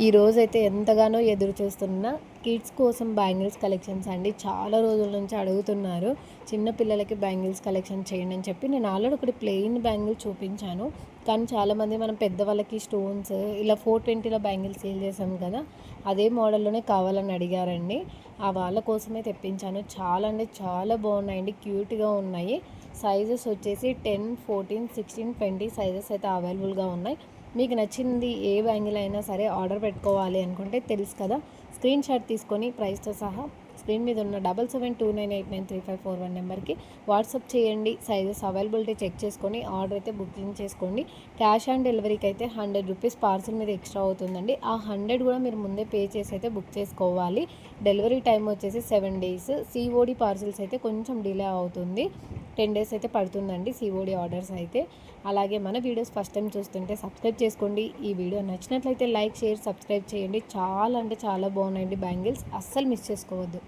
ఈ రోజైతే ఎంతగానో ఎదురు చూస్తున్న కిడ్స్ కోసం బ్యాంగిల్స్ కలెక్షన్స్ అండి. చాలా రోజుల నుంచి అడుగుతున్నారు చిన్న పిల్లలకి బ్యాంగిల్స్ కలెక్షన్ చేయండి అని చెప్పి. నేను ఆల్రెడీ ఒకటి ప్లెయిన్ బ్యాంగిల్ చూపించాను, కానీ చాలామంది మనం పెద్దవాళ్ళకి స్టోన్స్ ఇలా 420లో బ్యాంగిల్స్ సేల్ చేసాం కదా, అదే మోడల్లోనే కావాలని అడిగారండి. ఆ వాళ్ళ కోసమే తెప్పించాను. చాలా అంటే చాలా బాగున్నాయండి, క్యూట్గా ఉన్నాయి. సైజెస్ వచ్చేసి 10, 14, 16, 20 సైజెస్ అయితే అవైలబుల్గా ఉన్నాయి. మీకు నచ్చింది ఏ బ్యాంగిల్ అయినా సరే ఆర్డర్ పెట్టుకోవాలి అనుకుంటే తెలుసు కదా, స్క్రీన్ షాట్ తీసుకొని ప్రైస్తో సహా స్క్రీన్ మీద ఉన్న 7729893541 నెంబర్కి వాట్సాప్ చేయండి. సైజెస్ అవైలబిలిటీ చెక్ చేసుకొని ఆర్డర్ అయితే బుకింగ్ చేసుకోండి. క్యాష్ ఆన్ డెలివరీకి అయితే 100 రూపీస్ పార్సల్ మీద ఎక్స్ట్రా అవుతుందండి. ఆ 100 కూడా మీరు ముందే పే చేసి అయితే బుక్ చేసుకోవాలి. డెలివరీ టైం వచ్చేసి 7 డేస్. సిఓడి పార్సల్స్ అయితే కొంచెం డిలే అవుతుంది, 10 డేస్ అయితే పడుతుందండి సిఓడి ఆర్డర్స్ అయితే. అలాగే మన వీడియోస్ ఫస్ట్ టైం చూస్తుంటే సబ్స్క్రైబ్ చేసుకోండి. ఈ వీడియో నచ్చినట్లయితే లైక్, షేర్, సబ్స్క్రైబ్ చేయండి. చాలా అంటే చాలా బాగున్నాయండి బ్యాంగిల్స్, అస్సలు మిస్ చేసుకోవద్దు.